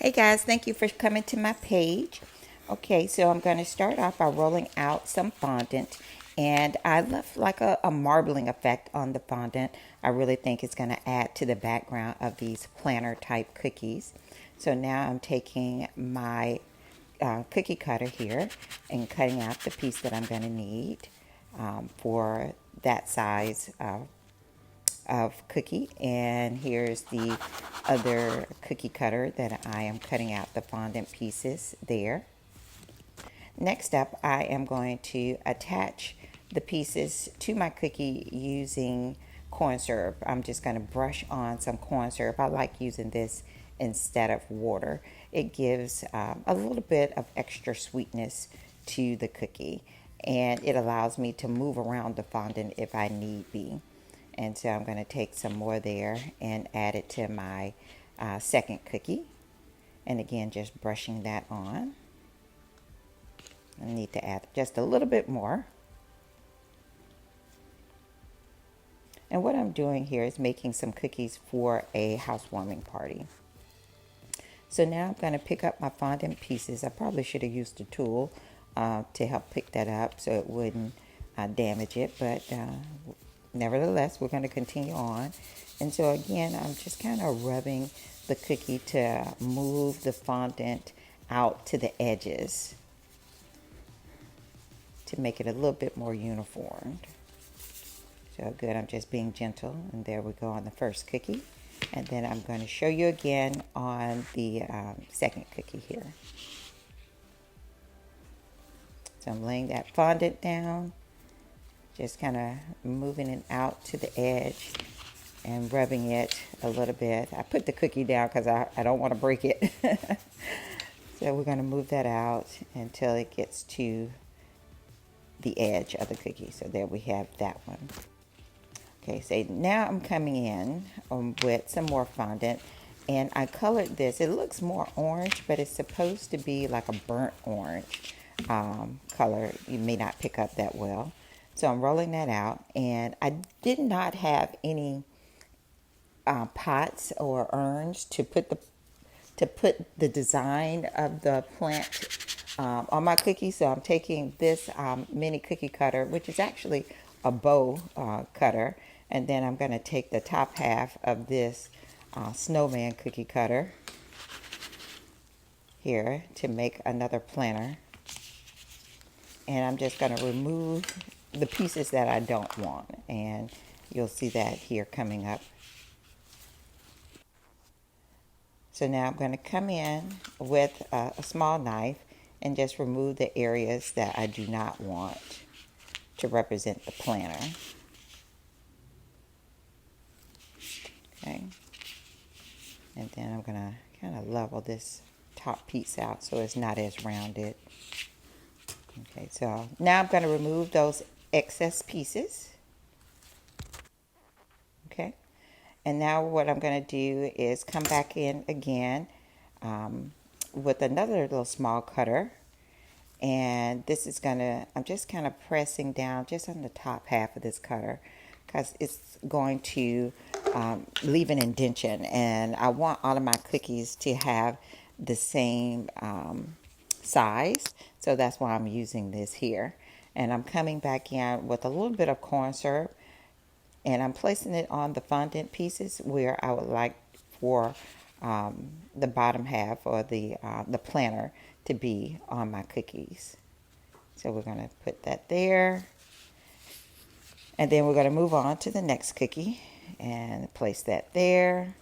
Hey guys, thank you for coming to my page. Okay, so I'm going to start off by rolling out some fondant, and I left like a marbling effect on the fondant. I really think it's going to add to the background of these planter type cookies. So now I'm taking my cookie cutter here and cutting out the piece that I'm going to need for that size of cookie, and here's the other cookie cutter that I am cutting out the fondant pieces there. Next up, I am going to attach the pieces to my cookie using corn syrup. I'm just going to brush on some corn syrup. I like using this instead of water. It gives a little bit of extra sweetness to the cookie, and it allows me to move around the fondant if I need be. And so I'm going to take some more there and add it to my second cookie. And again, just brushing that on. I need to add just a little bit more. And what I'm doing here is making some cookies for a housewarming party. So now I'm going to pick up my fondant pieces. I probably should have used a tool to help pick that up so it wouldn't damage it, but nevertheless, we're going to continue on. And so again, I'm just kind of rubbing the cookie to move the fondant out to the edges to make it a little bit more uniform. So good, I'm just being gentle. And there we go on the first cookie. And then I'm going to show you again on the second cookie here. So I'm laying that fondant down, just kind of moving it out to the edge and rubbing it a little bit. I put the cookie down because I don't want to break it. So we're going to move that out until it gets to the edge of the cookie. So there we have that one. Okay, so now I'm coming in with some more fondant, and I colored this. It looks more orange, but it's supposed to be like a burnt orange color. You may not pick up that well. So I'm rolling that out, and I did not have any pots or urns to put the design of the plant on my cookie. So I'm taking this mini cookie cutter, which is actually a bow cutter, and then I'm going to take the top half of this snowman cookie cutter here to make another planter, and I'm just going to remove the pieces that I don't want, and you'll see that here coming up. So now I'm going to come in with a small knife and just remove the areas that I do not want to represent the planter. Okay. And then I'm going to kind of level this top piece out so it's not as rounded. Okay, so now I'm going to remove those excess pieces. Okay. And now what I'm going to do is come back in again with another little small cutter. And this is I'm just kind of pressing down just on the top half of this cutter because it's going to leave an indentation. And I want all of my cookies to have the same size. So that's why I'm using this here. And I'm coming back in with a little bit of corn syrup, and I'm placing it on the fondant pieces where I would like for the bottom half or the planter to be on my cookies. So we're going to put that there, and then we're going to move on to the next cookie and place that there.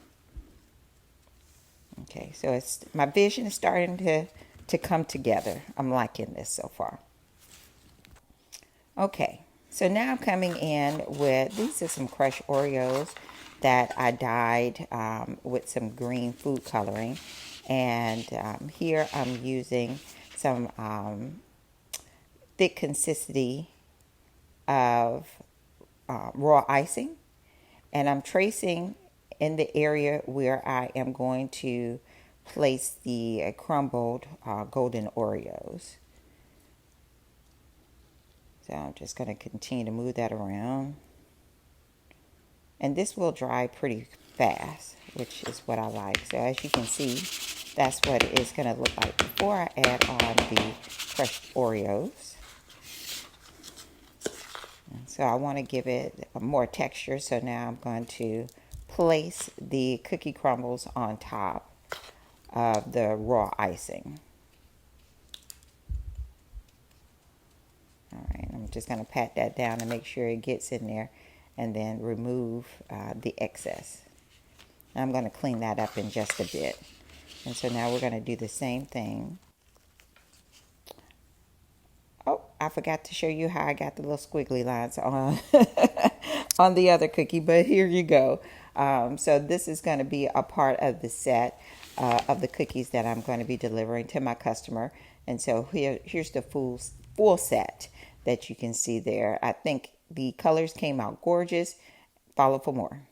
Okay, so my vision is starting to come together. I'm liking this so far. Okay, so now I'm coming in with, these are some crushed Oreos that I dyed with some green food coloring. And here I'm using some thick consistency of raw icing. And I'm tracing in the area where I am going to place the crumbled golden Oreos. So I'm just going to continue to move that around. And this will dry pretty fast, which is what I like. So as you can see, that's what it's going to look like before I add on the crushed Oreos. So I want to give it more texture. So now I'm going to place the cookie crumbles on top of the raw icing. All right, I'm just going to pat that down and make sure it gets in there, and then remove the excess. I'm going to clean that up in just a bit. And so now we're going to do the same thing. Oh, I forgot to show you how I got the little squiggly lines on on the other cookie, but here you go. So this is going to be a part of the set of the cookies that I'm going to be delivering to my customer. And so here's the full set that you can see there. I think the colors came out gorgeous. Follow for more.